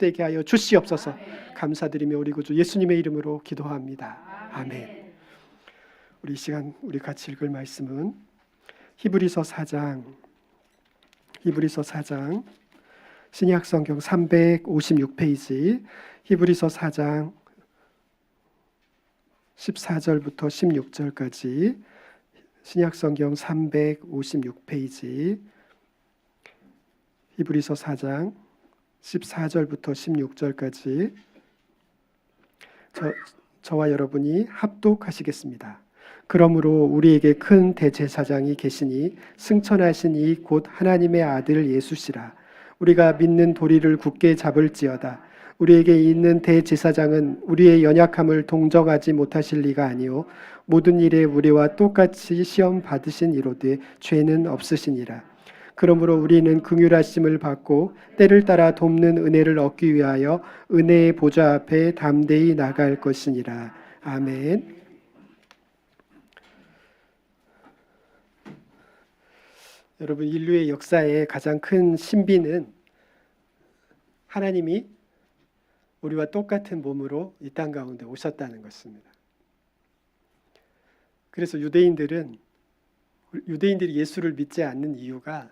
되게 하여 주시옵소서. 감사드리며 우리 구주 예수님의 이름으로 기도합니다. 아멘. 우리 이 시간 우리 같이 읽을 말씀은 히브리서 4장 신약성경 356페이지 히브리서 4장 14절부터 16절까지 신약성경 356페이지 히브리서 4장 14절부터 16절까지 저와 여러분이 합독하시겠습니다. 그러므로 우리에게 큰 대제사장이 계시니 승천하신 이 곧 하나님의 아들 예수시라. 우리가 믿는 도리를 굳게 잡을지어다. 우리에게 있는 대제사장은 우리의 연약함을 동정하지 못하실 리가 아니요 모든 일에 우리와 똑같이 시험 받으신 이로되 죄는 없으시니라. 그러므로 우리는 긍휼하심을 받고 때를 따라 돕는 은혜를 얻기 위하여 은혜의 보좌 앞에 담대히 나갈 것이니라. 아멘. 여러분, 인류의 역사의 가장 큰 신비는 하나님이 우리와 똑같은 몸으로 이 땅 가운데 오셨다는 것입니다. 그래서 유대인들이 예수를 믿지 않는 이유가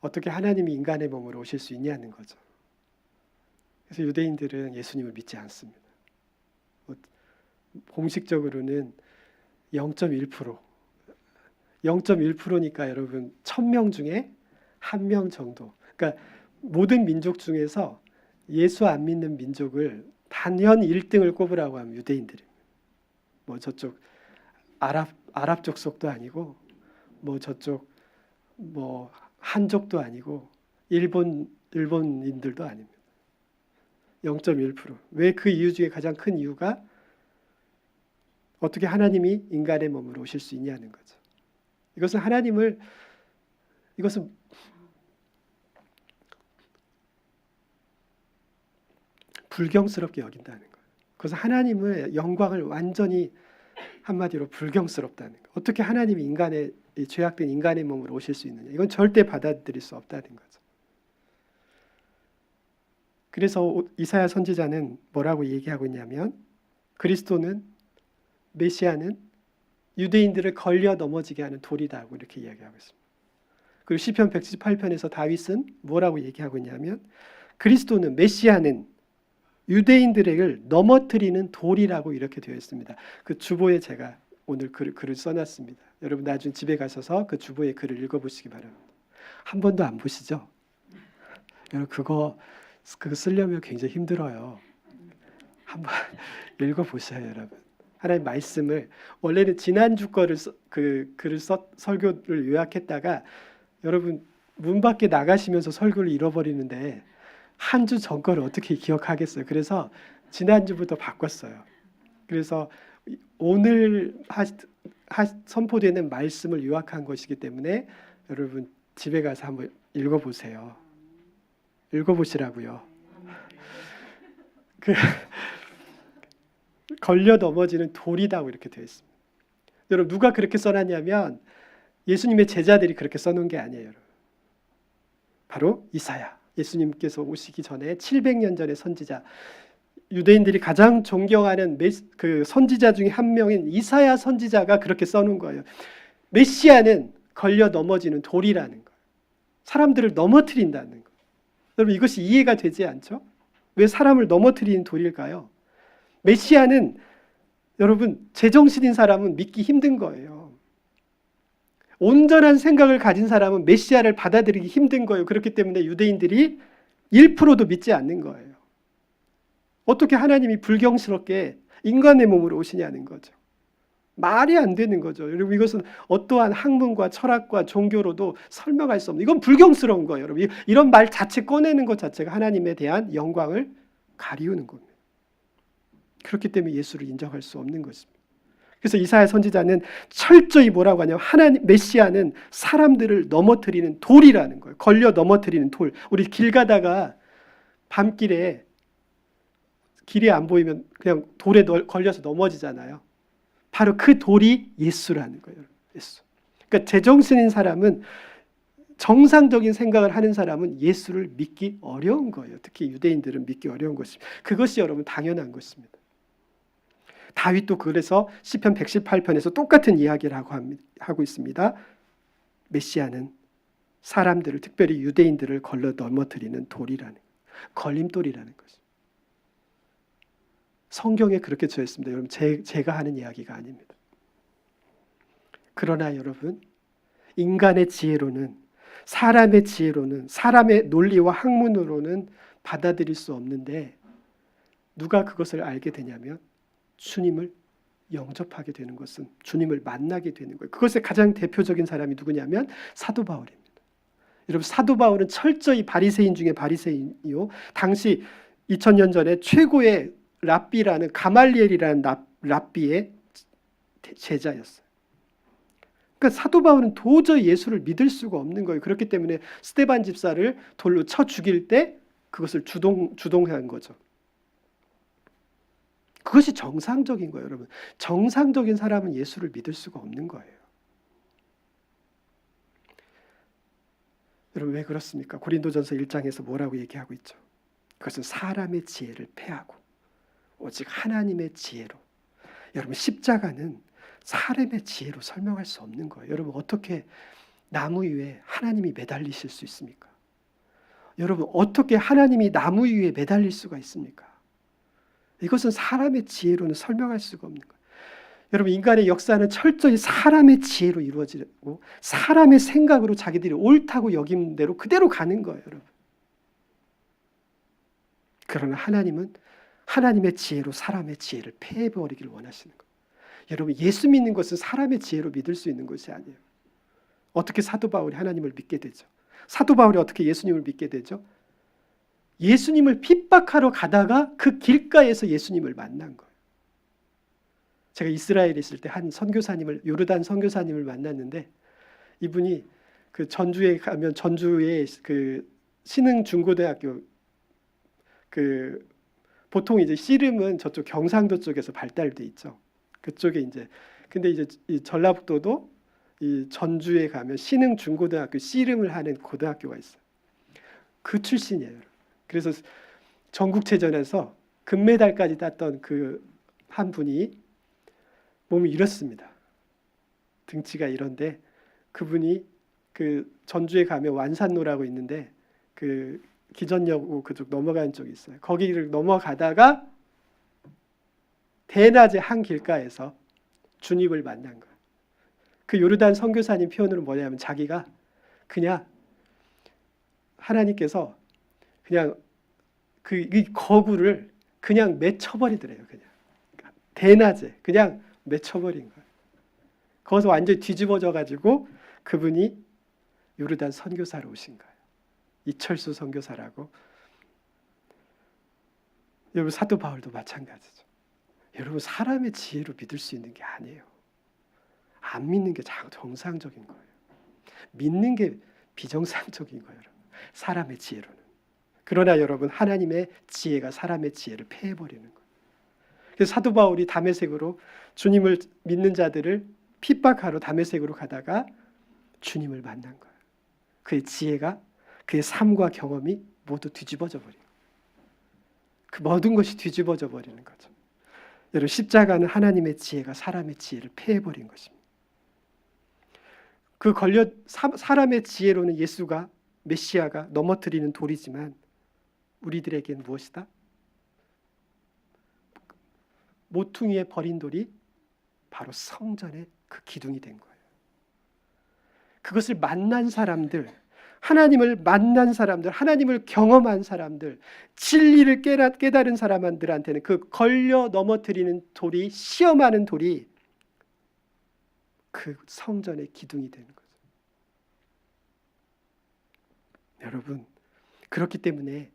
어떻게 하나님이 인간의 몸으로 오실 수 있냐는 거죠. 그래서 유대인들은 예수님을 믿지 않습니다. 공식적으로는 0.1%니까 여러분 1000명 중에 1명 정도. 그러니까 모든 민족 중에서 예수 안 믿는 민족을 단연 1등을 꼽으라고 하면 유대인들입니다. 뭐 저쪽 아랍 족속도 아니고 뭐 저쪽 뭐 한족도 아니고 일본인들도 아닙니다. 0.1%. 왜 그 이유 중에 가장 큰 이유가 어떻게 하나님이 인간의 몸으로 오실 수 있냐는 거죠. 이것은 불경스럽게 여긴다는 거예요. 그래서 하나님의 영광을 완전히 한마디로 불경스럽다는 거예요. 어떻게 하나님이 죄악된 인간의 몸으로 오실 수 있느냐. 이건 절대 받아들일 수 없다는 거죠. 그래서 이사야 선지자는 뭐라고 얘기하고 있냐면 그리스도는 메시아는 유대인들을 걸려 넘어지게 하는 돌이다고 이렇게 이야기하고 있습니다. 그리고 시편 118편에서 다윗은 뭐라고 얘기하고 있냐면 그리스도는 메시아는 유대인들을 넘어뜨리는 돌이라고 이렇게 되어 있습니다. 그 주보에 제가 오늘 글을 써놨습니다. 여러분 나중에 집에 가셔서 그 주보의 글을 읽어보시기 바랍니다. 한 번도 안 보시죠? 여러분 그거 쓰려면 굉장히 힘들어요. 한번 읽어보셔요, 여러분. 하나님 말씀을 원래는 지난주 거를 설교를 요약했다가 여러분 문 밖에 나가시면서 설교를 잃어버리는데 한 주 전 거를 어떻게 기억하겠어요. 그래서 지난주부터 바꿨어요. 그래서 오늘 선포되는 말씀을 요약한 것이기 때문에 여러분 집에 가서 한번 읽어보세요. 읽어보시라고요. 걸려 넘어지는 돌이다고 이렇게 되어 있습니다. 여러분 누가 그렇게 써놨냐면 예수님의 제자들이 그렇게 써놓은 게 아니에요. 여러분. 바로 이사야. 예수님께서 오시기 전에 700년 전의 선지자, 유대인들이 가장 존경하는 그 선지자 중에 한 명인 이사야 선지자가 그렇게 써놓은 거예요. 메시아는 걸려 넘어지는 돌이라는 거예요. 사람들을 넘어뜨린다는 거예요. 여러분 이것이 이해가 되지 않죠? 왜 사람을 넘어뜨리는 돌일까요? 메시아는 여러분 제정신인 사람은 믿기 힘든 거예요. 온전한 생각을 가진 사람은 메시아를 받아들이기 힘든 거예요. 그렇기 때문에 유대인들이 1%도 믿지 않는 거예요. 어떻게 하나님이 불경스럽게 인간의 몸으로 오시냐는 거죠. 말이 안 되는 거죠. 여러분 이것은 어떠한 학문과 철학과 종교로도 설명할 수 없는, 이건 불경스러운 거예요. 여러분 이런 말 자체 꺼내는 것 자체가 하나님에 대한 영광을 가리우는 겁니다. 그렇기 때문에 예수를 인정할 수 없는 것입니다. 그래서 이사야 선지자는 철저히 뭐라고 하냐면 메시아는 사람들을 넘어뜨리는 돌이라는 거예요. 걸려 넘어뜨리는 돌. 우리 길 가다가 밤길에 길이 안 보이면 그냥 돌에 걸려서 넘어지잖아요. 바로 그 돌이 예수라는 거예요. 예수. 그러니까 제정신인 사람은 정상적인 생각을 하는 사람은 예수를 믿기 어려운 거예요. 특히 유대인들은 믿기 어려운 것입니다. 그것이 여러분 당연한 것입니다. 다윗도 그래서 시편 118편에서 똑같은 이야기를 하고 있습니다. 메시아는 사람들을, 특별히 유대인들을 걸러 넘어뜨리는 돌이라는, 걸림돌이라는 것입니다. 성경에 그렇게 써 있습니다. 여러분, 제가 하는 이야기가 아닙니다. 그러나 여러분, 인간의 지혜로는, 사람의 지혜로는, 사람의 논리와 학문으로는 받아들일 수 없는데, 누가 그것을 알게 되냐면 주님을 영접하게 되는 것은, 주님을 만나게 되는 거예요. 그것의 가장 대표적인 사람이 누구냐면 사도 바울입니다. 여러분, 사도 바울은 철저히 바리새인 중에 바리새인이요, 당시 2000년 전에 최고의 랍비라는 가말리엘이라는 랍비의 제자였어요. 그러니까 사도 바울은 도저히 예수를 믿을 수가 없는 거예요. 그렇기 때문에 스데반 집사를 돌로 쳐 죽일 때 그것을 주동한 거죠. 그것이 정상적인 거예요, 여러분. 정상적인 사람은 예수를 믿을 수가 없는 거예요. 여러분, 왜 그렇습니까? 고린도전서 1장에서 뭐라고 얘기하고 있죠? 그것은 사람의 지혜를 패하고 오직 하나님의 지혜로. 여러분, 십자가는 사람의 지혜로 설명할 수 없는 거예요. 여러분, 어떻게 나무 위에 하나님이 매달리실 수 있습니까? 여러분, 어떻게 하나님이 나무 위에 매달릴 수가 있습니까? 이것은 사람의 지혜로는 설명할 수가 없는 거예요. 여러분, 인간의 역사는 철저히 사람의 지혜로 이루어지고 사람의 생각으로 자기들이 옳다고 여긴 대로 그대로 가는 거예요, 여러분. 그러나 하나님은 하나님의 지혜로 사람의 지혜를 패해버리기를 원하시는 거예요. 여러분, 예수 믿는 것은 사람의 지혜로 믿을 수 있는 것이 아니에요. 어떻게 사도 바울이 하나님을 믿게 되죠? 사도 바울이 어떻게 예수님을 믿게 되죠? 예수님을 핍박하러 가다가 그 길가에서 예수님을 만난 거예요. 제가 이스라엘에 있을 때 한 선교사님을, 요르단 선교사님을 만났는데, 이분이 그 전주에 가면 전주에 그 신흥 중고등학교, 그 보통 이제 씨름은 저쪽 경상도 쪽에서 발달돼 있죠. 그쪽에 이제, 근데 이제 이 전라북도도 이 전주에 가면 신흥 중고등학교 씨름을 하는 고등학교가 있어요. 그 출신이에요. 그래서 전국체전에서 금메달까지 땄던 그 한 분이 몸이 이렇습니다. 등치가 이런데 그분이 그 전주에 가면 완산로라고 있는데 그 기전여고 그쪽 넘어가는 쪽이 있어요. 거기를 넘어가다가 대낮에 한 길가에서 주님을 만난 거예요. 그 요르단 선교사님 표현으로 뭐냐면 자기가 그냥 하나님께서 그냥 이 거구를 그냥 맺혀버리더래요. 그냥 대낮에 그냥 맺혀버린 거예요. 거기서 완전히 뒤집어져 가지고 그분이 요르단 선교사로 오신 거예요. 이철수 선교사라고. 여러분, 사도 바울도 마찬가지죠. 여러분, 사람의 지혜로 믿을 수 있는 게 아니에요. 안 믿는 게 정상적인 거예요. 믿는 게 비정상적인 거예요, 여러분. 사람의 지혜로는. 그러나 여러분, 하나님의 지혜가 사람의 지혜를 패해버리는 거예요. 그래서 사도 바울이 다메섹으로 주님을 믿는 자들을 핍박하러 다메섹으로 가다가 주님을 만난 거예요. 그의 지혜가, 그의 삶과 경험이 모두 뒤집어져 버린 거예요. 그 모든 것이 뒤집어져 버리는 거죠. 여러분, 십자가는 하나님의 지혜가 사람의 지혜를 패해버린 것입니다. 그 사람의 지혜로는 예수가, 메시아가 넘어뜨리는 돌이지만 우리들에게는 무엇이다? 모퉁이에 버린 돌이 바로 성전의 그 기둥이 된 거예요. 그것을 만난 사람들, 하나님을 만난 사람들, 하나님을 경험한 사람들, 진리를 깨달은 사람들한테는 그 걸려 넘어뜨리는 돌이, 시험하는 돌이 그 성전의 기둥이 되는 거죠. 여러분, 그렇기 때문에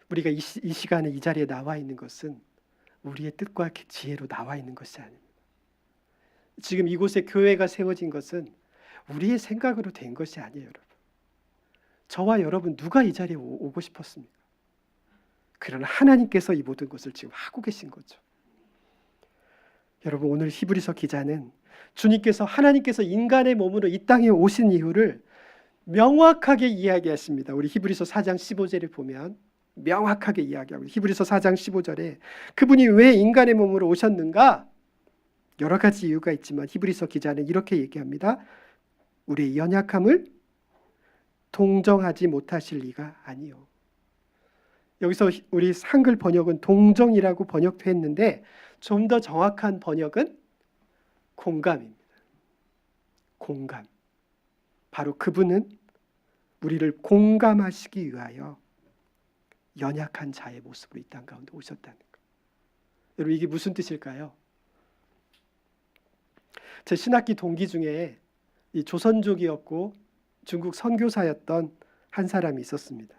우리가 이 시간에 이 자리에 나와 있는 것은 우리의 뜻과 지혜로 나와 있는 것이 아닙니다. 지금 이곳에 교회가 세워진 것은 우리의 생각으로 된 것이 아니에요, 여러분. 저와 여러분 누가 이 자리에 오고 싶었습니까? 그러나 하나님께서 이 모든 것을 지금 하고 계신 거죠. 여러분, 오늘 히브리서 기자는 주님께서, 하나님께서 인간의 몸으로 이 땅에 오신 이유를 명확하게 이야기했습니다. 우리 히브리서 4장 15절에 보면 명확하게 이야기하고, 히브리서 4장 15절에 그분이 왜 인간의 몸으로 오셨는가? 여러 가지 이유가 있지만 히브리서 기자는 이렇게 얘기합니다. 우리의 연약함을 동정하지 못하실 리가 아니요. 여기서 우리 한글 번역은 동정이라고 번역했는데 좀 더 정확한 번역은 공감입니다. 공감. 바로 그분은 우리를 공감하시기 위하여 연약한 자의 모습으로 이 땅 가운데 오셨다는 것. 여러분, 이게 무슨 뜻일까요? 제 신학기 동기 중에 이 조선족이었고 중국 선교사였던 한 사람이 있었습니다.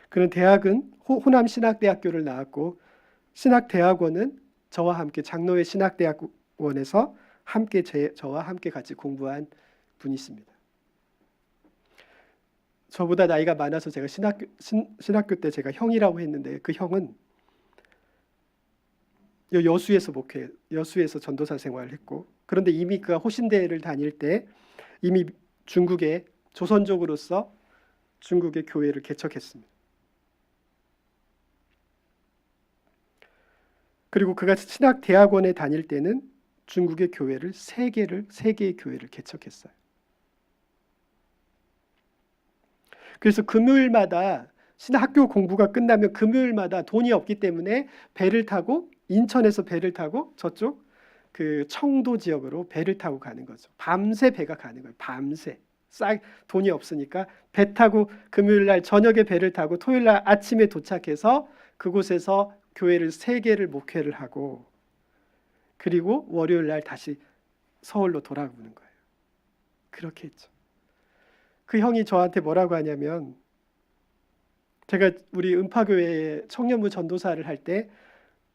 그는 대학은 호남 신학대학교를 나왔고 신학대학원은 저와 함께 장로회 신학대학원에서 저와 함께 같이 공부한 분이 있습니다. 저보다 나이가 많아서 제가 신학교 때 제가 형이라고 했는데 그 형은 여수에서 전도사 생활을 했고, 그런데 이미 그가 호신대를 다닐 때 이미 중국의 조선족으로서 중국의 교회를 개척했습니다. 그리고 그가 신학대학원에 다닐 때는 중국의 교회를 세 개의 교회를 개척했어요. 그래서 금요일마다 신학교 공부가 끝나면 금요일마다 돈이 없기 때문에 배를 타고 인천에서 배를 타고 저쪽 그 청도 지역으로 배를 타고 가는 거죠. 밤새 배가 가는 거예요. 밤새. 돈이 없으니까 배 타고 금요일 날 저녁에 배를 타고 토요일 날 아침에 도착해서 그곳에서 교회를 3개를 목회를 하고, 그리고 월요일 날 다시 서울로 돌아오는 거예요. 그렇게 했죠. 그 형이 저한테 뭐라고 하냐면, 제가 우리 음파교회에 청년부 전도사를 할 때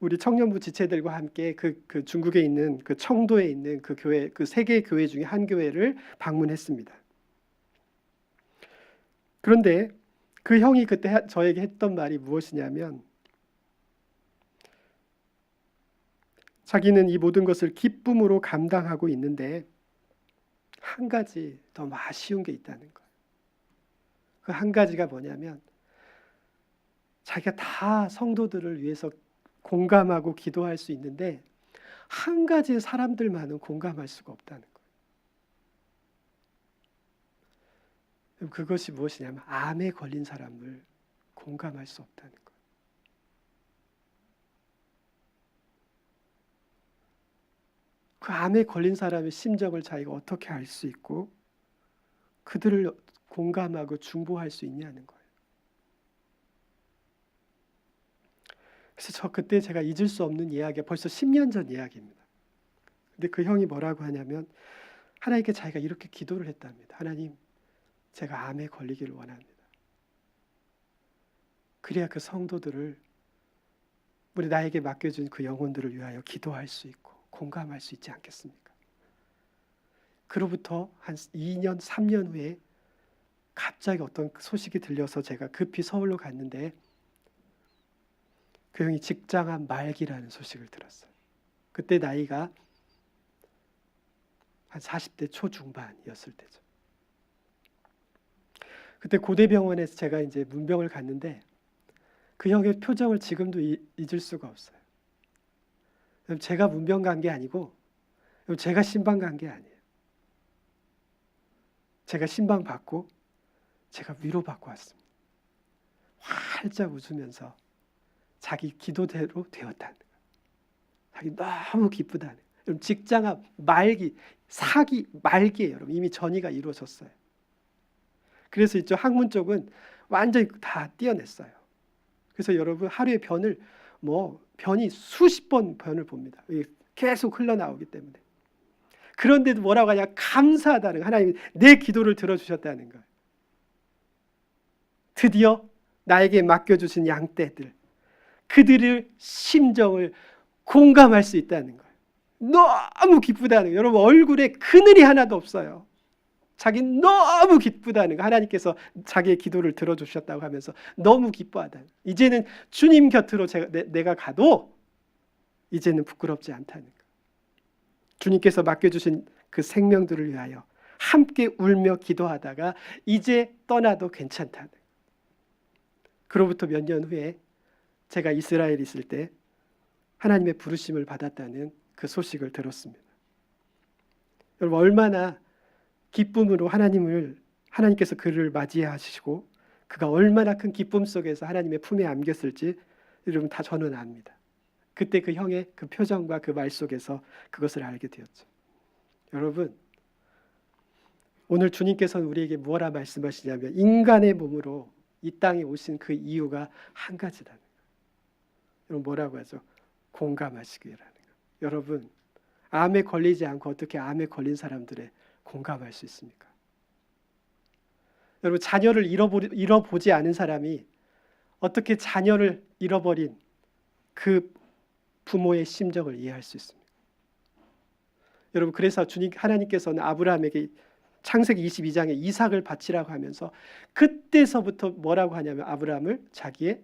우리 청년부 지체들과 함께 그 중국에 있는 그 청도에 있는 그 교회, 그 3개의 교회 중에 한 교회를 방문했습니다. 그런데 그 형이 그때 저에게 했던 말이 무엇이냐면, 자기는 이 모든 것을 기쁨으로 감당하고 있는데 한 가지 너무 아쉬운 게 있다는 거예요. 그 한 가지가 뭐냐면, 자기가 다 성도들을 위해서 공감하고 기도할 수 있는데 한 가지 사람들만은 공감할 수가 없다는 거예요. 그것이 무엇이냐면 암에 걸린 사람을 공감할 수 없다는 거예요. 그 암에 걸린 사람의 심정을 자기가 어떻게 알 수 있고 그들을 공감하고 중보할 수 있냐는 거예요. 그래서 그때 제가 잊을 수 없는 이야기가 벌써 10년 전 이야기입니다. 근데 그 형이 뭐라고 하냐면, 하나님께 자기가 이렇게 기도를 했답니다. 하나님, 제가 암에 걸리기를 원합니다. 그래야 그 성도들을, 우리 나에게 맡겨준 그 영혼들을 위하여 기도할 수 있고 공감할 수 있지 않겠습니까? 그로부터 한 2년, 3년 후에 갑자기 어떤 소식이 들려서 제가 급히 서울로 갔는데 그 형이 직장암 말기라는 소식을 들었어요. 그때 나이가 한 40대 초중반이었을 때죠. 그때 고대병원에서 제가 이제 문병을 갔는데 그 형의 표정을 지금도 잊을 수가 없어요. 제가 문병 간 게 아니고 제가 신방 간 게 아니에요. 제가 신방 받고 제가 위로받고 왔습니다. 활짝 웃으면서 자기 기도대로 되었다는 거예요. 자기 너무 기쁘다는 거예요. 여러분, 직장암 말기, 사기 말기예요. 여러분, 이미 전이가 이루어졌어요. 그래서 이쪽 학문 쪽은 완전히 다 떼어냈어요. 그래서 여러분, 하루에 변이 수십 번 변을 봅니다. 계속 흘러나오기 때문에. 그런데도 뭐라고 하냐, 감사하다는 거예요. 하나님 내 기도를 들어주셨다는 거예요. 드디어 나에게 맡겨주신 양떼들, 그들의 심정을 공감할 수 있다는 거예요. 너무 기쁘다는 거예요. 여러분, 얼굴에 그늘이 하나도 없어요. 자기 너무 기쁘다는 거. 하나님께서 자기의 기도를 들어주셨다고 하면서 너무 기뻐하다는 거. 이제는 주님 곁으로 내가 가도 이제는 부끄럽지 않다는 거. 주님께서 맡겨주신 그 생명들을 위하여 함께 울며 기도하다가 이제 떠나도 괜찮다는. 그로부터 몇 년 후에 제가 이스라엘에 있을 때 하나님의 부르심을 받았다는 그 소식을 들었습니다. 여러분, 얼마나 기쁨으로 하나님께서 그를 맞이하시고 그가 얼마나 큰 기쁨 속에서 하나님의 품에 안겼을지 여러분 다 저는 압니다. 그때 그 형의 그 표정과 그 말 속에서 그것을 알게 되었죠. 여러분, 오늘 주님께서는 우리에게 뭐라 말씀하시냐면 인간의 몸으로 이 땅에 오신 그 이유가 한 가지라는 거예요. 여러분, 뭐라고 하죠? 공감하시기 바라는 거예요. 여러분, 암에 걸리지 않고 어떻게 암에 걸린 사람들의 공감할 수 있습니까? 여러분, 자녀를 잃어보지 않은 사람이 어떻게 자녀를 잃어버린 그 부모의 심정을 이해할 수 있습니까? 여러분, 그래서 하나님께서는 아브라함에게 창세기 22장에 이삭을 바치라고 하면서 그때서부터 뭐라고 하냐면 아브라함을 자기의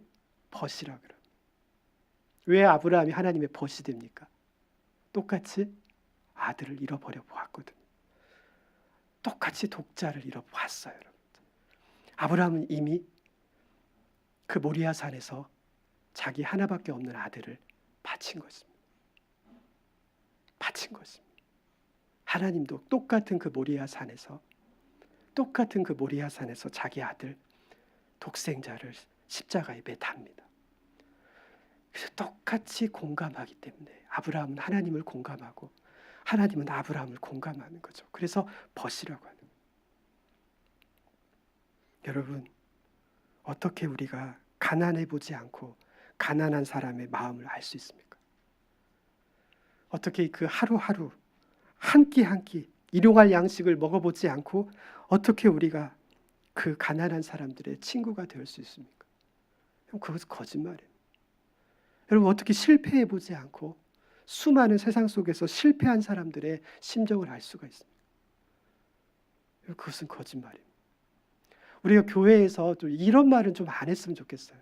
벗이라고 그래요. 왜 아브라함이 하나님의 벗이 됩니까? 똑같이 아들을 잃어버려 보았거든요. 똑같이 독자를 잃어보았어요. 여러분. 아브라함은 이미 그 모리아 산에서 자기 하나밖에 없는 아들을 바친 것입니다. 바친 것입니다. 하나님도 똑같은 그 모리아 산에서 자기 아들 독생자를 십자가에 매답니다. 그래서 똑같이 공감하기 때문에 아브라함은 하나님을 공감하고 하나님은 아브라함을 공감하는 거죠. 그래서 벗이라고 하는 거예요. 여러분, 어떻게 우리가 가난해 보지 않고 가난한 사람의 마음을 알 수 있습니까? 어떻게 그 하루하루 한 끼 한 끼 일용할 양식을 먹어보지 않고 어떻게 우리가 그 가난한 사람들의 친구가 될 수 있습니까? 그것은 거짓말이에요. 여러분, 어떻게 실패해 보지 않고 수많은 세상 속에서 실패한 사람들의 심정을 알 수가 있습니까? 그것은 거짓말이에요. 우리가 교회에서 좀 이런 말은 좀 안 했으면 좋겠어요.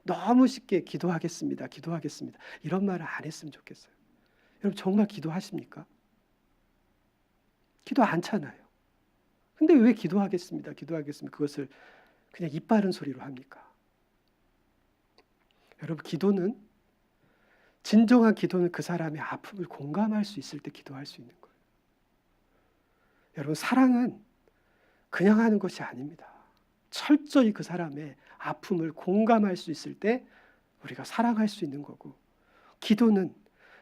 너무 쉽게 기도하겠습니다. 이런 말을 안 했으면 좋겠어요. 여러분, 정말 기도하십니까? 기도 않잖아요. 근데 왜 기도하겠습니다. 그것을 그냥 입 바른 소리로 합니까? 여러분, 진정한 기도는 그 사람의 아픔을 공감할 수 있을 때 기도할 수 있는 거예요. 여러분, 사랑은 그냥 하는 것이 아닙니다. 철저히 그 사람의 아픔을 공감할 수 있을 때 우리가 사랑할 수 있는 거고, 기도는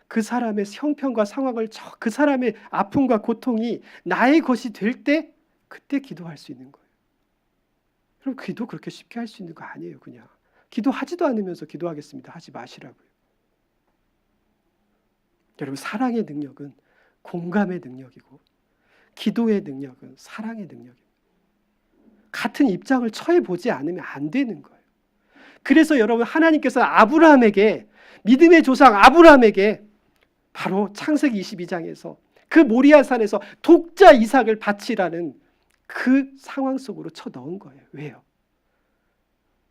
그 사람의 형편과 상황을 그 사람의 아픔과 고통이 나의 것이 될 때 그때 기도할 수 있는 거예요. 그럼 기도 그렇게 쉽게 할 수 있는 거 아니에요. 그냥 기도하지도 않으면서 기도하겠습니다 하지 마시라고요. 여러분, 사랑의 능력은 공감의 능력이고 기도의 능력은 사랑의 능력입니다. 같은 입장을 처해보지 않으면 안 되는 거예요. 그래서 여러분, 하나님께서 믿음의 조상 아브라함에게 바로 창세기 22장에서 그 모리아산에서 독자 이삭을 바치라는 그 상황 속으로 쳐넣은 거예요. 왜요?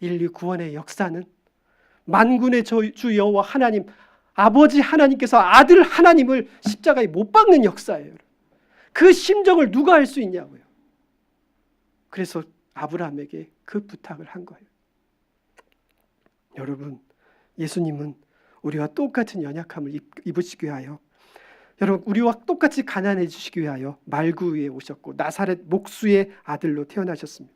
인류 구원의 역사는 만군의 주 여호와 하나님, 아버지 하나님께서 아들 하나님을 십자가에 못 박는 역사예요. 그 심정을 누가 알 수 있냐고요. 그래서 아브라함에게 그 부탁을 한 거예요. 여러분, 예수님은 우리와 똑같은 연약함을 입으시기 위하여, 여러분, 우리와 똑같이 가난해지시기 위하여 말구 위에 오셨고 나사렛 목수의 아들로 태어나셨습니다.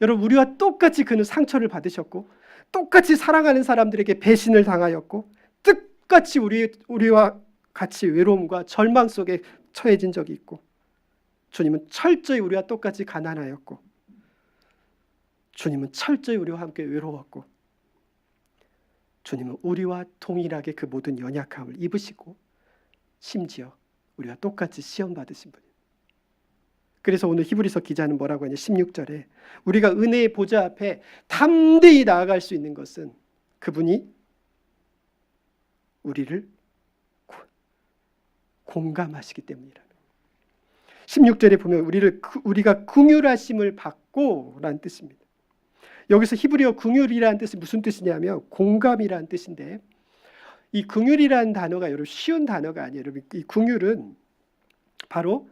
여러분, 우리와 똑같이 그는 상처를 받으셨고 똑같이 사랑하는 사람들에게 배신을 당하였고 똑같이 우리와 같이 외로움과 절망 속에 처해진 적이 있고, 주님은 철저히 우리와 똑같이 가난하였고 주님은 철저히 우리와 함께 외로웠고 주님은 우리와 동일하게 그 모든 연약함을 입으시고 심지어 우리와 똑같이 시험 받으신 분이에요. 그래서 오늘 히브리서 기자는 뭐라고 하냐, 16절에 우리가 은혜의 보좌 앞에 담대히 나아갈 수 있는 것은 그분이 우리를 공감하시기 때문이라는 거예요. 16절에 보면 우리가 긍휼하심을 받고 라는 뜻입니다. 여기서 히브리어 긍휼이라는 뜻이 무슨 뜻이냐면 공감이라는 뜻인데, 이 긍휼이라는 단어가 여러분 쉬운 단어가 아니에요. 여러분, 이 긍휼은 바로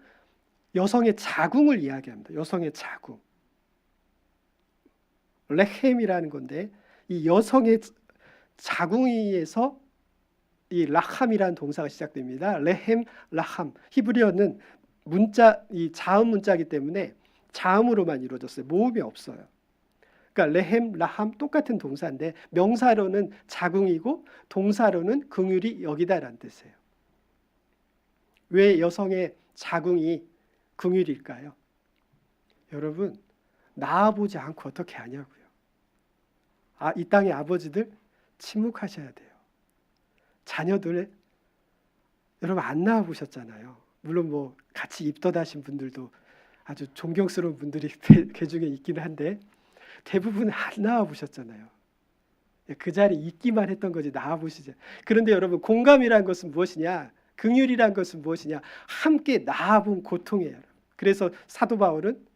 여성의 자궁을 이야기합니다. 여성의 자궁. 레헴이라는 건데 이 여성의 자궁에서 이 라함이라는 동사가 시작됩니다. 레헴, 라함. 히브리어는 문자, 이 자음 문자이기 때문에 자음으로만 이루어졌어요. 모음이 없어요. 그러니까 레헴, 라함 똑같은 동사인데 명사로는 자궁이고 동사로는 긍휼이 여기다라는 뜻이에요. 왜 여성의 자궁이 긍휼일까요? 여러분, 낳아보지 않고 어떻게 아냐고요. 이 땅의 아버지들 침묵하셔야 돼요. 자녀들 여러분 안 낳아보셨잖아요. 물론 뭐 같이 입덧하신 분들도 아주 존경스러운 분들이 그 중에 있긴 한데 대부분 안 낳아보셨잖아요. 그 자리에 있기만 했던 거지 낳아보시죠. 그런데 여러분 공감이라는 것은 무엇이냐? 긍휼이라는 것은 무엇이냐? 함께 낳아본 고통이에요. 그래서 사도 바울은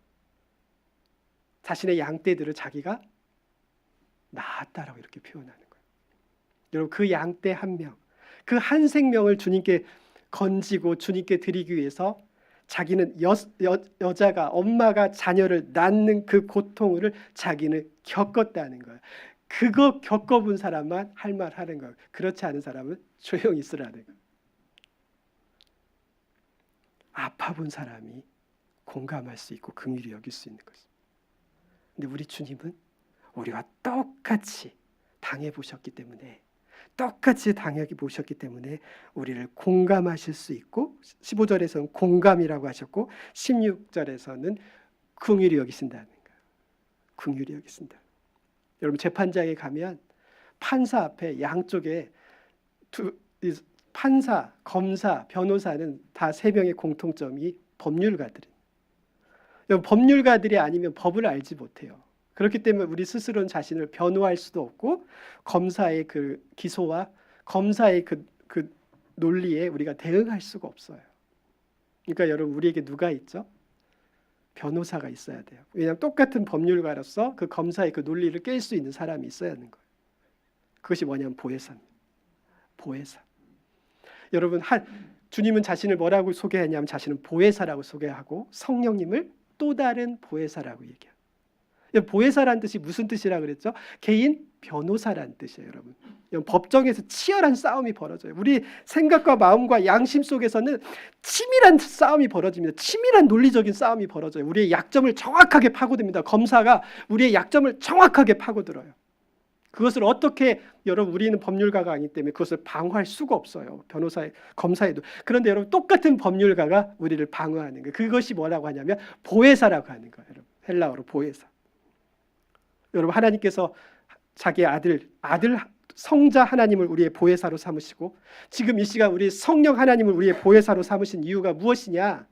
자신의 양떼들을 자기가 낳았다라고 이렇게 표현하는 거예요. 여러분 그 양떼 한 명, 그 한 생명을 주님께 건지고 주님께 드리기 위해서 자기는 여자가 엄마가 자녀를 낳는 그 고통을 자기는 겪었다는 거예요. 그거 겪어본 사람만 할 말 하는 거예요. 그렇지 않은 사람은 조용히 있으라는 거예요. 아파본 사람이 공감할 수 있고 긍휼히 여길 수 있는 것입니다. 근데 우리 주님은 우리와 똑같이 당해보셨기 때문에 우리를 공감하실 수 있고 15절에서는 공감이라고 하셨고 16절에서는 긍휼히 여기신다는 거예요. 긍휼히 여기신다. 여러분 재판장에 가면 판사 앞에 양쪽에 판사, 검사, 변호사는 다 세 명의 공통점이 법률가들이에요. 법률가들이 아니면 법을 알지 못해요. 그렇기 때문에 우리 스스로는 자신을 변호할 수도 없고 검사의 그 기소와 검사의 그 논리에 우리가 대응할 수가 없어요. 그러니까 여러분 우리에게 누가 있죠? 변호사가 있어야 돼요. 왜냐하면 똑같은 법률가로서 그 검사의 그 논리를 깰 수 있는 사람이 있어야 하는 거예요. 그것이 뭐냐면 보혜사입니다. 보혜사. 여러분 주님은 자신을 뭐라고 소개하냐면 자신은 보혜사라고 소개하고 성령님을 또 다른 보혜사라고 얘기해요. 보혜사라는 뜻이 무슨 뜻이라 그랬죠? 개인 변호사라는 뜻이에요, 여러분. 법정에서 치열한 싸움이 벌어져요. 우리 생각과 마음과 양심 속에서는 치밀한 싸움이 벌어집니다. 치밀한 논리적인 싸움이 벌어져요. 우리의 약점을 정확하게 파고듭니다. 검사가 우리의 약점을 정확하게 파고들어요. 그것을 어떻게 여러분 우리는 법률가가 아니기 때문에 그것을 방어할 수가 없어요. 변호사의 검사에도. 그런데 여러분 똑같은 법률가가 우리를 방어하는 거예요. 그것이 뭐라고 하냐면 보혜사라고 하는 거예요. 여러분. 헬라어로 보혜사. 여러분 하나님께서 자기 아들 성자 하나님을 우리의 보혜사로 삼으시고 지금 이 시간 우리 성령 하나님을 우리의 보혜사로 삼으신 이유가 무엇이냐?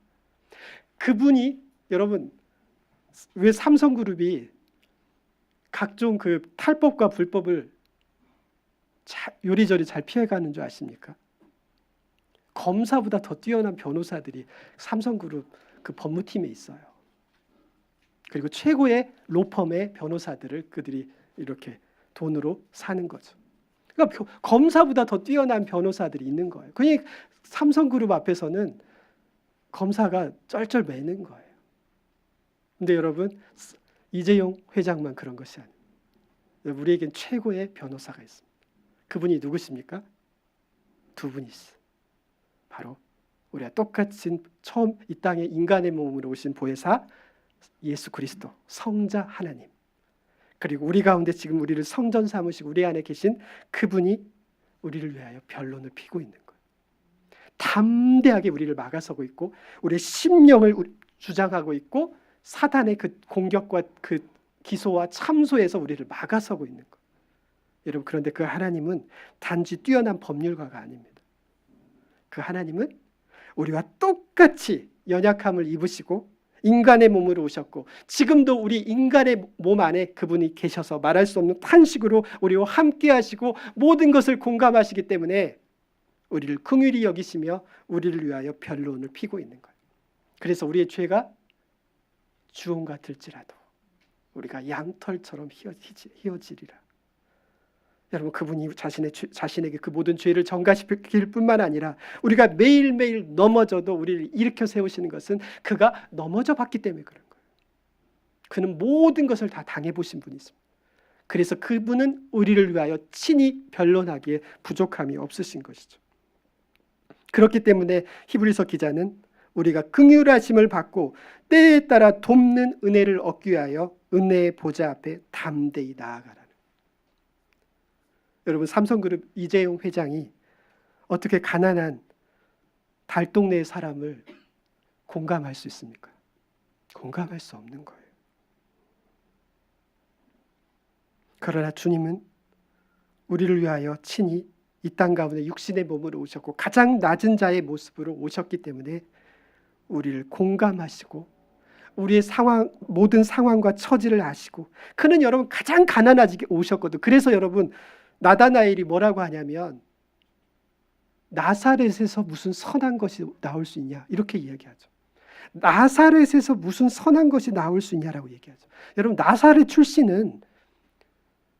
그분이 여러분 왜 삼성그룹이 각종 그 탈법과 불법을 요리조리 잘 피해가는 줄 아십니까? 검사보다 더 뛰어난 변호사들이 삼성그룹 그 법무팀에 있어요. 그리고 최고의 로펌의 변호사들을 그들이 이렇게 돈으로 사는 거죠. 그러니까 검사보다 더 뛰어난 변호사들이 있는 거예요. 그러니까 삼성그룹 앞에서는 검사가 쩔쩔 매는 거예요. 근데 여러분 이재용 회장만 그런 것이 아니에요. 우리에겐 최고의 변호사가 있습니다. 그분이 누구십니까? 두 분이 있어요. 바로 우리가 똑같이 처음 이 땅에 인간의 몸으로 오신 보혜사 예수 그리스도 성자 하나님, 그리고 우리 가운데 지금 우리를 성전 삼으시고 우리 안에 계신 그분이 우리를 위하여 변론을 피고 있는 거예요. 담대하게 우리를 막아서고 있고 우리의 심령을 주장하고 있고 사단의 그 공격과 그 기소와 참소에서 우리를 막아서고 있는 거예요. 여러분 그런데 그 하나님은 단지 뛰어난 법률가가 아닙니다. 그 하나님은 우리와 똑같이 연약함을 입으시고 인간의 몸으로 오셨고 지금도 우리 인간의 몸 안에 그분이 계셔서 말할 수 없는 탄식으로 우리와 함께 하시고 모든 것을 공감하시기 때문에 우리를 긍휼히 여기시며 우리를 위하여 변론을 피고 있는 거예요. 그래서 우리의 죄가 주홍 같을지라도 우리가 양털처럼 휘어지리라. 여러분 그분이 자신에게 그 모든 죄를 전가시킬 뿐만 아니라 우리가 매일매일 넘어져도 우리를 일으켜 세우시는 것은 그가 넘어져 봤기 때문에 그런 거예요. 그는 모든 것을 다 당해보신 분이 있습니다. 그래서 그분은 우리를 위하여 친히 변론하기에 부족함이 없으신 것이죠. 그렇기 때문에 히브리서 기자는 우리가 긍휼하심을 받고 때에 따라 돕는 은혜를 얻기 위하여 은혜의 보좌 앞에 담대히 나아가라는. 여러분 삼성그룹 이재용 회장이 어떻게 가난한 달동네 사람을 공감할 수 있습니까? 공감할 수 없는 거예요. 그러나 주님은 우리를 위하여 친히 이 땅 가운데 육신의 몸으로 오셨고 가장 낮은 자의 모습으로 오셨기 때문에 우리를 공감하시고 우리의 모든 상황과 처지를 아시고 그는 여러분 가장 가난하게 오셨거든. 그래서 여러분 나다나엘이 뭐라고 하냐면 나사렛에서 무슨 선한 것이 나올 수 있냐 이렇게 이야기하죠. 나사렛에서 무슨 선한 것이 나올 수 있냐라고 얘기하죠. 여러분 나사렛 출신은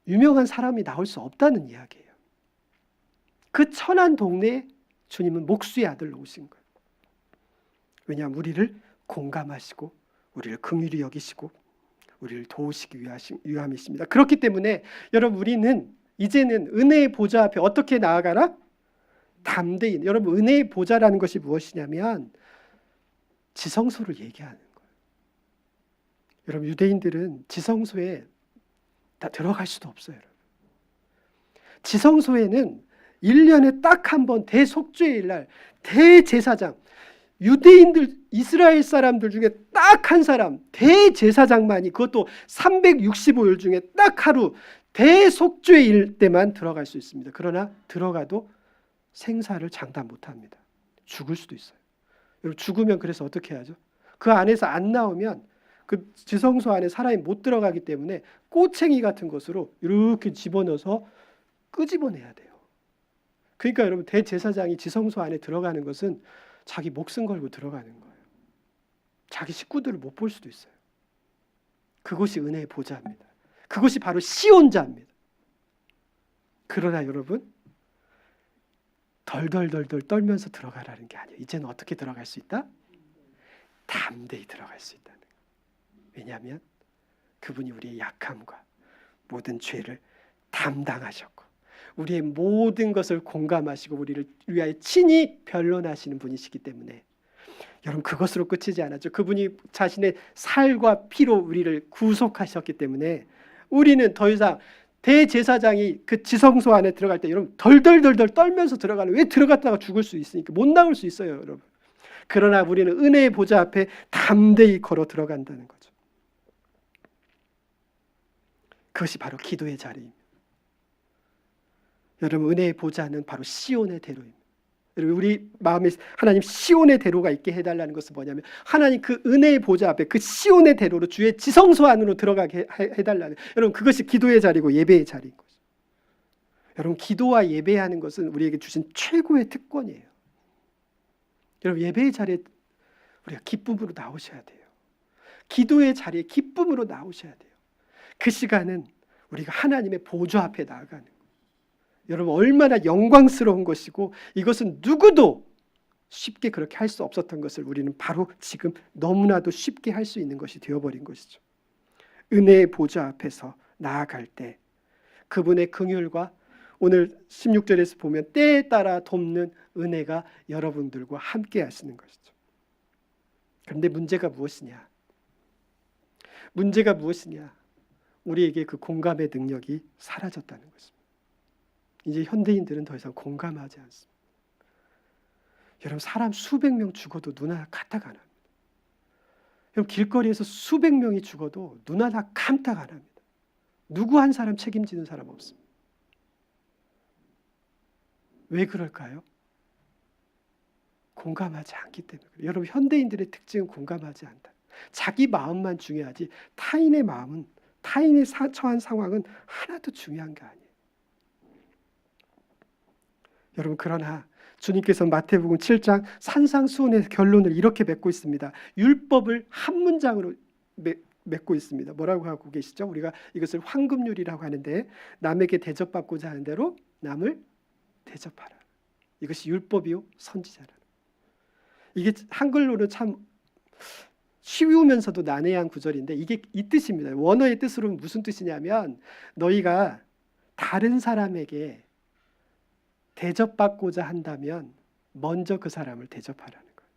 유명한 사람이 나올 수 없다는 이야기예요. 그 천한 동네에 주님은 목수의 아들로 오신 거예요. 왜냐하면 우리를 공감하시고 우리를 긍휼히 여기시고 우리를 도우시기 위함이십니다. 그렇기 때문에 여러분 우리는 이제는 은혜의 보좌 앞에 어떻게 나아가라? 담대히. 여러분 은혜의 보좌라는 것이 무엇이냐면 지성소를 얘기하는 거예요. 여러분 유대인들은 지성소에 다 들어갈 수도 없어요. 여러분. 지성소에는 1년에 딱 한 번 대속죄일 날 대제사장, 유대인들 이스라엘 사람들 중에 딱 한 사람 대제사장만이, 그것도 365일 중에 딱 하루 대속죄일 때만 들어갈 수 있습니다. 그러나 들어가도 생사를 장담 못합니다. 죽을 수도 있어요. 여러분 죽으면 그래서 어떻게 하죠? 그 안에서 안 나오면 그 지성소 안에 사람이 못 들어가기 때문에 꼬챙이 같은 것으로 이렇게 집어넣어서 끄집어내야 돼요. 그러니까 여러분 대제사장이 지성소 안에 들어가는 것은 자기 목숨 걸고 들어가는 거예요. 자기 식구들을 못 볼 수도 있어요. 그것이 은혜의 보좌입니다. 그것이 바로 시온자입니다. 그러나 여러분 덜덜덜덜 떨면서 들어가라는 게 아니에요. 이제는 어떻게 들어갈 수 있다? 담대히 들어갈 수 있다는 거예요. 왜냐하면 그분이 우리의 약함과 모든 죄를 담당하셨고 우리의 모든 것을 공감하시고 우리를 위하여 친히 변론하시는 분이시기 때문에 여러분 그것으로 끝이지 않았죠. 그분이 자신의 살과 피로 우리를 구속하셨기 때문에 우리는 더 이상 대제사장이 그 지성소 안에 들어갈 때 여러분 덜덜덜덜 떨면서 들어가는, 왜 들어갔다가 죽을 수 있으니까 못 나올 수 있어요 여러분. 그러나 우리는 은혜의 보좌 앞에 담대히 걸어 들어간다는 거죠. 그것이 바로 기도의 자리입니다. 여러분 은혜의 보좌는 바로 시온의 대로입니다. 여러분 우리 마음에 하나님 시온의 대로가 있게 해달라는 것은 뭐냐면 하나님 그 은혜의 보좌 앞에 그 시온의 대로로 주의 지성소 안으로 들어가게 해달라는, 여러분 그것이 기도의 자리고 예배의 자리인 거죠. 여러분 기도와 예배하는 것은 우리에게 주신 최고의 특권이에요. 여러분 예배의 자리에 우리가 기쁨으로 나오셔야 돼요. 기도의 자리에 기쁨으로 나오셔야 돼요. 그 시간은 우리가 하나님의 보좌 앞에 나아가는 거예요. 여러분 얼마나 영광스러운 것이고 이것은 누구도 쉽게 그렇게 할 수 없었던 것을 우리는 바로 지금 너무나도 쉽게 할 수 있는 것이 되어버린 것이죠. 은혜의 보좌 앞에서 나아갈 때 그분의 긍휼과 오늘 16절에서 보면 때에 따라 돕는 은혜가 여러분들과 함께 하시는 것이죠. 그런데 문제가 무엇이냐? 문제가 무엇이냐? 우리에게 그 공감의 능력이 사라졌다는 것입니다. 이제 현대인들은 더 이상 공감하지 않습니다. 여러분 사람 수백 명 죽어도 눈 하나 까딱 안 합니다. 여러분 길거리에서 수백 명이 죽어도 눈 하나 깜딱 안 합니다. 누구 한 사람 책임지는 사람 없습니다. 왜 그럴까요? 공감하지 않기 때문에 그래요. 여러분 현대인들의 특징은 공감하지 않다. 자기 마음만 중요하지 타인의 마음은, 타인의 처한 상황은 하나도 중요한 게 아니에요. 여러분 그러나 주님께서 마태복음 7장 산상수훈의 결론을 이렇게 맺고 있습니다. 율법을 한 문장으로 맺고 있습니다. 뭐라고 하고 계시죠? 우리가 이것을 황금률이라고 하는데 남에게 대접받고자 하는 대로 남을 대접하라. 이것이 율법이요 선지자라. 이게 한글로는 참 쉬우면서도 난해한 구절인데 이게 이 뜻입니다. 원어의 뜻으로는 무슨 뜻이냐면 너희가 다른 사람에게 대접받고자 한다면 먼저 그 사람을 대접하라는 거예요.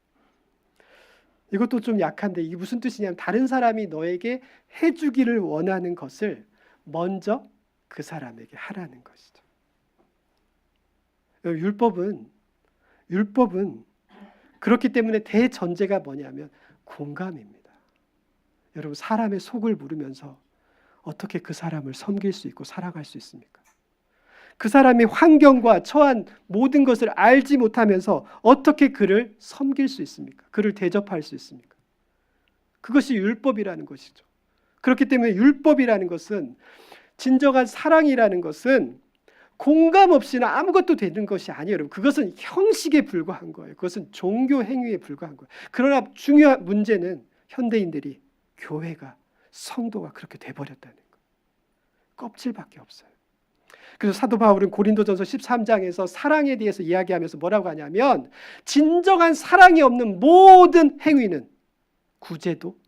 이것도 좀 약한데 이게 무슨 뜻이냐면 다른 사람이 너에게 해주기를 원하는 것을 먼저 그 사람에게 하라는 것이죠. 율법은 그렇기 때문에 대전제가 뭐냐면 공감입니다. 여러분 사람의 속을 물으면서 어떻게 그 사람을 섬길 수 있고 살아갈 수 있습니까? 그 사람의 환경과 처한 모든 것을 알지 못하면서 어떻게 그를 섬길 수 있습니까? 그를 대접할 수 있습니까? 그것이 율법이라는 것이죠. 그렇기 때문에 율법이라는 것은 진정한 사랑이라는 것은 공감 없이는 아무것도 되는 것이 아니에요. 여러분. 그것은 형식에 불과한 거예요. 그것은 종교 행위에 불과한 거예요. 그러나 중요한 문제는 현대인들이 교회가 성도가 그렇게 돼버렸다는 거예요. 껍질밖에 없어요. 그래서 사도 바울은 고린도전서 13장에서 사랑에 대해서 이야기하면서 뭐라고 하냐면 진정한 사랑이 없는 모든 행위는 구제도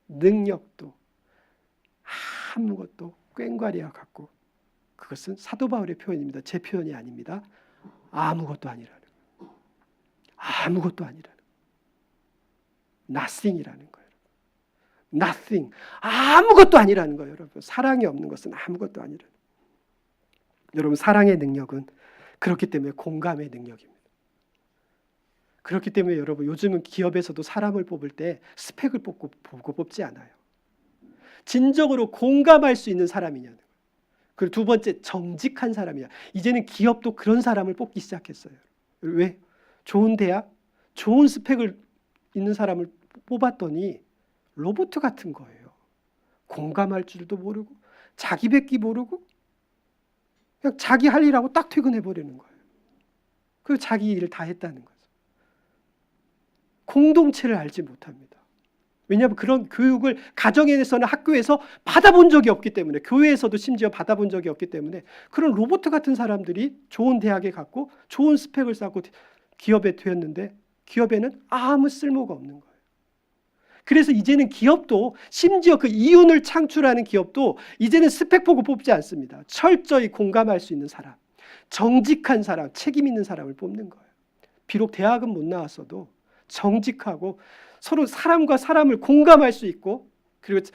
능력도 아무것도 꽹과리와 같고 그것은 사도 바울의 표현입니다. 제 표현이 아닙니다. 아무것도 아니라는 거예요. 아무것도 아니라는 거예요. nothing이라는 거예요. nothing. 아무것도 아니라는 거예요. 여러분. 사랑이 없는 것은 아무것도 아니라는 거예요. 여러분 사랑의 능력은 그렇기 때문에 공감의 능력입니다. 그렇기 때문에 여러분 요즘은 기업에서도 사람을 뽑을 때 스펙을 보고 뽑지 않아요. 진정으로 공감할 수 있는 사람이냐는 거예요. 그리고 두 번째 정직한 사람이야. 이제는 기업도 그런 사람을 뽑기 시작했어요. 왜? 좋은 대학, 좋은 스펙을 있는 사람을 뽑았더니 로봇 같은 거예요. 공감할 줄도 모르고 자기 뱉기 모르고 그냥 자기 할 일하고 딱 퇴근해버리는 거예요. 그리고 자기 일을 다 했다는 거죠. 공동체를 알지 못합니다. 왜냐하면 그런 교육을 가정에서나 학교에서 받아본 적이 없기 때문에 교회에서도 심지어 받아본 적이 없기 때문에 그런 로봇 같은 사람들이 좋은 대학에 갔고 좋은 스펙을 쌓고 기업에 되었는데 기업에는 아무 쓸모가 없는 거예요. 그래서 이제는 기업도 심지어 그 이윤을 창출하는 기업도 이제는 스펙 보고 뽑지 않습니다. 철저히 공감할 수 있는 사람, 정직한 사람, 책임 있는 사람을 뽑는 거예요. 비록 대학은 못 나왔어도 정직하고 서로 사람과 사람을 공감할 수 있고 그리고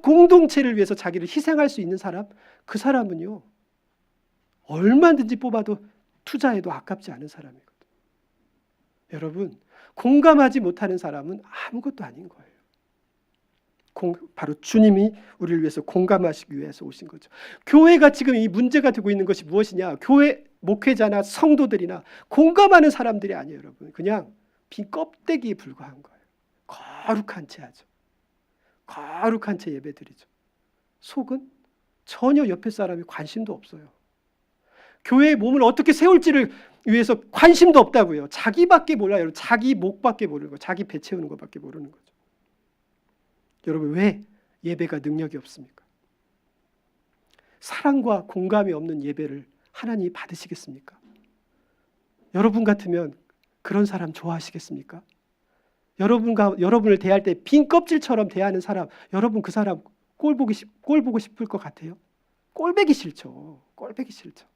공동체를 위해서 자기를 희생할 수 있는 사람, 그 사람은요 얼마든지 뽑아도 투자해도 아깝지 않은 사람이거든요. 여러분 공감하지 못하는 사람은 아무것도 아닌 거예요. 바로 주님이 우리를 위해서 공감하시기 위해서 오신 거죠. 교회가 지금 이 문제가 되고 있는 것이 무엇이냐? 교회 목회자나 성도들이나 공감하는 사람들이 아니에요. 여러분 그냥 빈 껍데기에 불과한 거예요. 거룩한 채 하죠. 거룩한 채 예배드리죠. 속은 전혀 옆에 사람이 관심도 없어요. 교회의 몸을 어떻게 세울지를 위해서 관심도 없다고요. 자기밖에 몰라요. 자기 목밖에 모르는 거, 자기 배 채우는 것밖에 모르는 거죠. 여러분 왜 예배가 능력이 없습니까? 사랑과 공감이 없는 예배를 하나님이 받으시겠습니까? 여러분 같으면 그런 사람 좋아하시겠습니까? 여러분을 대할 때 빈 껍질처럼 대하는 사람, 여러분 그 사람 꼴 보고 싶을 것 같아요? 꼴보기 싫죠. 꼴보기 싫죠.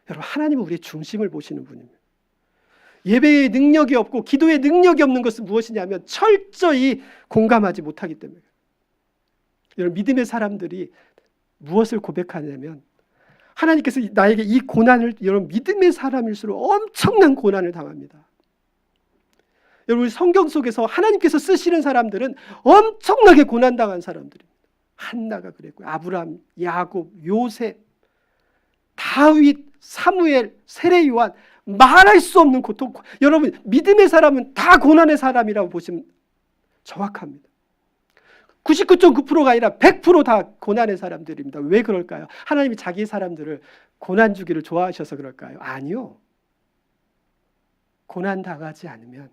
여러분 하나님은 우리의 중심을 보시는 분입니다. 예배의 능력이 없고 기도의 능력이 없는 것은 무엇이냐면 철저히 공감하지 못하기 때문에. 여러분 믿음의 사람들이 무엇을 고백하냐면 하나님께서 나에게 이 고난을, 여러분 믿음의 사람일수록 엄청난 고난을 당합니다. 여러분 성경 속에서 하나님께서 쓰시는 사람들은 엄청나게 고난당한 사람들입니다. 한나가 그랬고요. 아브라함, 야곱, 요셉, 다윗, 사무엘, 세례 요한, 말할 수 없는 고통. 여러분 믿음의 사람은 다 고난의 사람이라고 보시면 정확합니다. 99.9%가 아니라 100%다 고난의 사람들입니다. 왜 그럴까요? 하나님이 자기 사람들을 고난 주기를 좋아하셔서 그럴까요? 아니요. 고난 당하지 않으면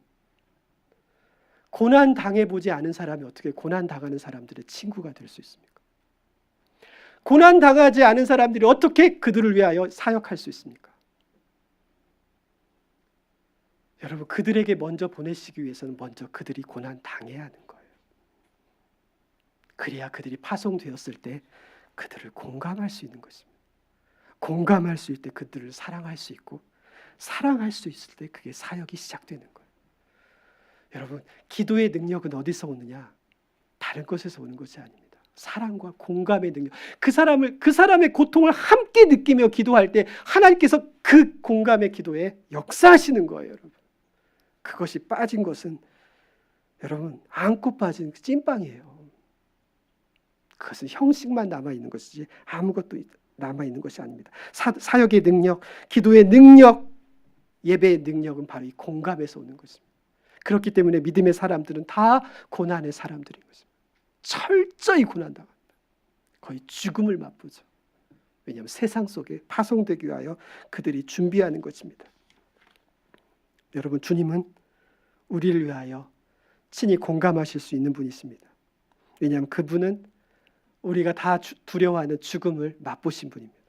고난 당해보지 않은 사람이 어떻게 고난 당하는 사람들의 친구가 될 수 있습니까? 고난 당하지 않은 사람들이 어떻게 그들을 위하여 사역할 수 있습니까? 여러분, 그들에게 먼저 보내시기 위해서는 먼저 그들이 고난 당해야 하는 거예요. 그래야 그들이 파송되었을 때 그들을 공감할 수 있는 것입니다. 공감할 수 있을 때 그들을 사랑할 수 있고, 사랑할 수 있을 때 그게 사역이 시작되는 거예요. 여러분, 기도의 능력은 어디서 오느냐? 다른 것에서 오는 것이 아닙니다. 사랑과 공감의 능력. 그 사람의 고통을 함께 느끼며 기도할 때 하나님께서 그 공감의 기도에 역사하시는 거예요, 여러분. 그것이 빠진 것은 여러분 안고 빠진 찐빵이에요. 그것은 형식만 남아있는 것이지 아무것도 남아있는 것이 아닙니다. 사역의 능력, 기도의 능력, 예배의 능력은 바로 이 공감에서 오는 것입니다. 그렇기 때문에 믿음의 사람들은 다 고난의 사람들인 것입니다. 철저히 고난당합니다. 거의 죽음을 맛보죠. 왜냐하면 세상 속에 파송되기 위하여 그들이 준비하는 것입니다. 여러분, 주님은 우리를 위하여 친히 공감하실 수 있는 분이십니다. 왜냐하면 그분은 우리가 다 두려워하는 죽음을 맛보신 분입니다.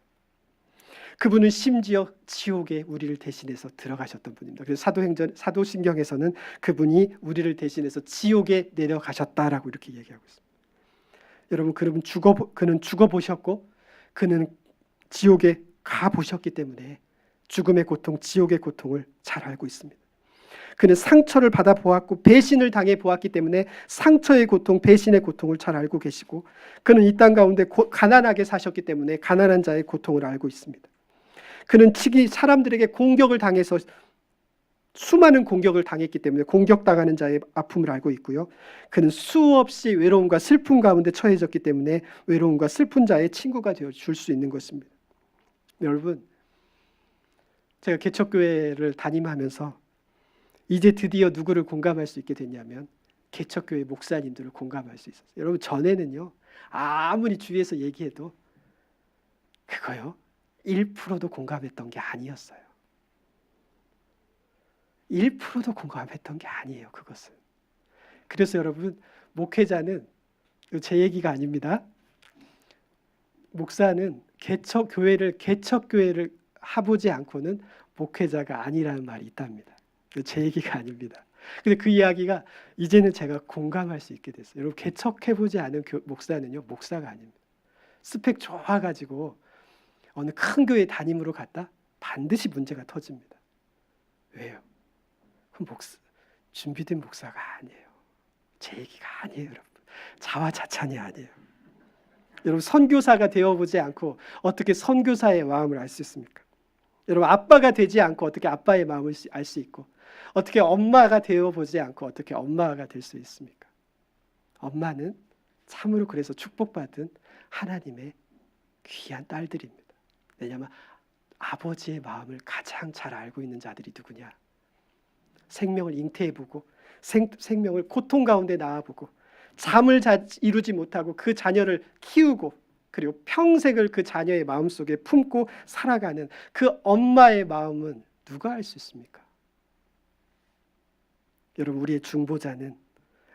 그분은 심지어 지옥에 우리를 대신해서 들어가셨던 분입니다. 그래서 사도신경에서는 그분이 우리를 대신해서 지옥에 내려가셨다라고 이렇게 얘기하고 있습니다. 여러분, 그는 죽어보셨고 그는 지옥에 가보셨기 때문에 죽음의 고통, 지옥의 고통을 잘 알고 있습니다. 그는 상처를 받아보았고 배신을 당해보았기 때문에 상처의 고통, 배신의 고통을 잘 알고 계시고, 그는 이 땅 가운데 가난하게 사셨기 때문에 가난한 자의 고통을 알고 있습니다. 그는 사람들에게 공격을 당해서 수많은 공격을 당했기 때문에 공격당하는 자의 아픔을 알고 있고요. 그는 수없이 외로움과 슬픔 가운데 처해졌기 때문에 외로움과 슬픈 자의 친구가 되어줄 수 있는 것입니다. 여러분, 제가 개척교회를 담임하면서 이제 드디어 누구를 공감할 수 있게 됐냐면 개척교회 목사님들을 공감할 수 있었어요. 여러분, 전에는요 아무리 주위에서 얘기해도 그거요 1%도 공감했던 게 아니었어요. 1%도 공감했던 게 아니에요, 그것은. 그래서 여러분, 목회자는, 제 얘기가 아닙니다. 목사는 개척교회를 해보지 않고는 목회자가 아니라는 말이 있답니다. 제 얘기가 아닙니다. 근데 그 이야기가 이제는 제가 공감할 수 있게 됐어요. 여러분, 개척해보지 않은 목사는요 목사가 아닙니다. 스펙 좋아가지고 어느 큰 교회 담임으로 갔다 반드시 문제가 터집니다. 왜요? 준비된 목사가 아니에요. 제 얘기가 아니에요, 여러분. 자화자찬이 아니에요. 여러분, 선교사가 되어보지 않고 어떻게 선교사의 마음을 알 수 있습니까? 여러분, 아빠가 되지 않고 어떻게 아빠의 마음을 알 수 있고, 어떻게 엄마가 되어보지 않고 어떻게 엄마가 될 수 있습니까? 엄마는 참으로 그래서 축복받은 하나님의 귀한 딸들입니다. 왜냐하면 아버지의 마음을 가장 잘 알고 있는 자들이 누구냐? 생명을 잉태해보고 생명을 고통 가운데 낳아보고 잠을 이루지 못하고 그 자녀를 키우고 그리고 평생을 그 자녀의 마음속에 품고 살아가는 그 엄마의 마음은 누가 알 수 있습니까? 여러분, 우리의 중보자는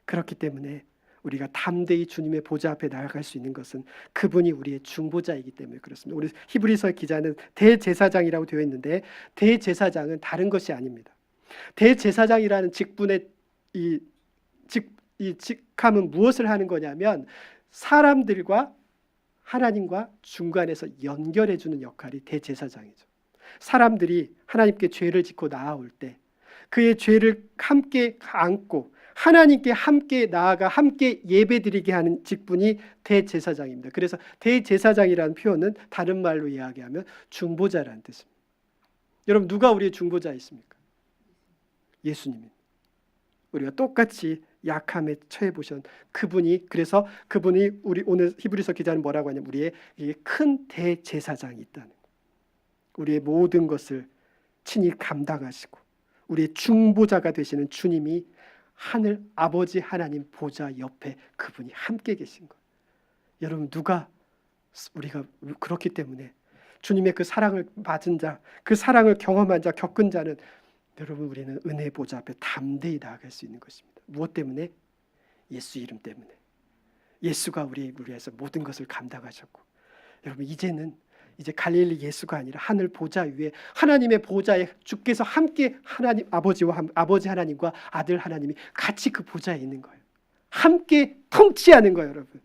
그렇기 때문에 우리가 담대히 주님의 보좌 앞에 나아갈 수 있는 것은 그분이 우리의 중보자이기 때문에 그렇습니다. 우리 히브리서 기자는 대제사장이라고 되어 있는데 대제사장은 다른 것이 아닙니다. 대제사장이라는 직분의 이 직함은 무엇을 하는 거냐면 사람들과 하나님과 중간에서 연결해주는 역할이 대제사장이죠. 사람들이 하나님께 죄를 짓고 나아올 때 그의 죄를 함께 안고 하나님께 함께 나아가 함께 예배드리게 하는 직분이 대제사장입니다. 그래서 대제사장이라는 표현은 다른 말로 이야기하면 중보자라는 뜻입니다. 여러분, 누가 우리의 중보자 있습니까? 예수님입니다. 우리가 똑같이 약함에 처해 보신 그분이, 그래서 그분이 우리 오늘 히브리서 기자는 뭐라고 하냐면 우리의 큰 대제사장이 있다는 거예요. 우리의 모든 것을 친히 감당하시고 우리의 중보자가 되시는 주님이 하늘 아버지 하나님 보좌 옆에 그분이 함께 계신 거예요. 여러분, 우리가 그렇기 때문에 주님의 그 사랑을 받은 자, 그 사랑을 경험한 자, 겪은 자는 여러분, 우리는 은혜 보좌 앞에 담대히 나아갈 수 있는 것입니다. 무엇 때문에? 예수 이름 때문에. 예수가 우리를 위해서 모든 것을 감당하셨고, 여러분 이제 갈릴리 예수가 아니라 하늘 보좌 위에 하나님의 보좌에 주께서 함께 하나님 아버지 하나님과 아들 하나님이 같이 그 보좌에 있는 거예요. 함께 통치하는 거예요, 여러분.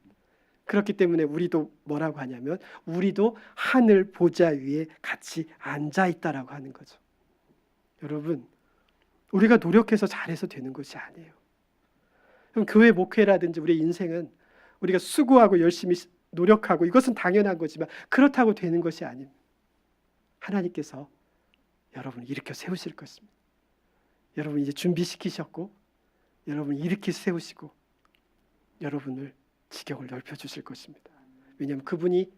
그렇기 때문에 우리도 뭐라고 하냐면 우리도 하늘 보좌 위에 같이 앉아 있다라고 하는 거죠. 여러분, 우리가 노력해서 잘해서 되는 것이 아니에요. 그럼 교회 목회라든지 우리의 인생은 우리가 수고하고 열심히 노력하고 이것은 당연한 거지만 그렇다고 되는 것이 아닙니다. 하나님께서 여러분을 일으켜 세우실 것입니다. 여러분 이제 준비시키셨고, 여러분을 일으켜 세우시고, 여러분을 지경을 넓혀주실 것입니다. 왜냐하면 그분이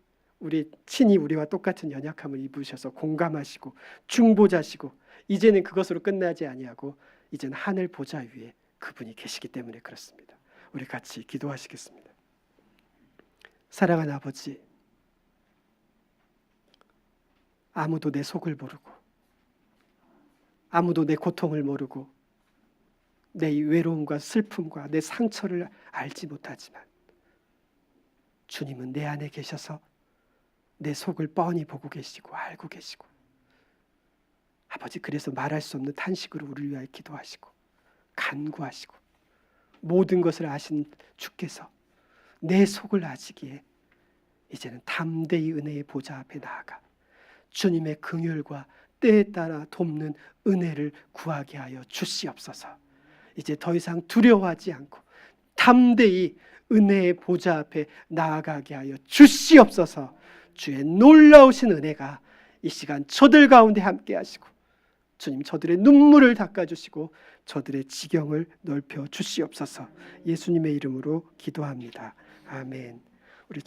친히 우리와 똑같은 연약함을 입으셔서 공감하시고 중보자시고, 이제는 그것으로 끝나지 아니하고 이제는 하늘 보좌 위에 그분이 계시기 때문에 그렇습니다. 우리 같이 기도하시겠습니다. 사랑하는 아버지, 아무도 내 속을 모르고, 아무도 내 고통을 모르고, 내 외로움과 슬픔과 내 상처를 알지 못하지만 주님은 내 안에 계셔서 내 속을 뻔히 보고 계시고 알고 계시고, 아버지, 그래서 말할 수 없는 탄식으로 우리를 위하여 기도하시고 간구하시고, 모든 것을 아신 주께서 내 속을 아시기에 이제는 담대히 은혜의 보좌 앞에 나아가 주님의 긍휼과 때에 따라 돕는 은혜를 구하게 하여 주시옵소서. 이제 더 이상 두려워하지 않고 담대히 은혜의 보좌 앞에 나아가게 하여 주시옵소서. 주의 놀라우신 은혜가 이 시간 저들 가운데 함께 하시고, 주님 저들의 눈물을 닦아주시고 저들의 지경을 넓혀 주시옵소서. 예수님의 이름으로 기도합니다. 아멘. 우리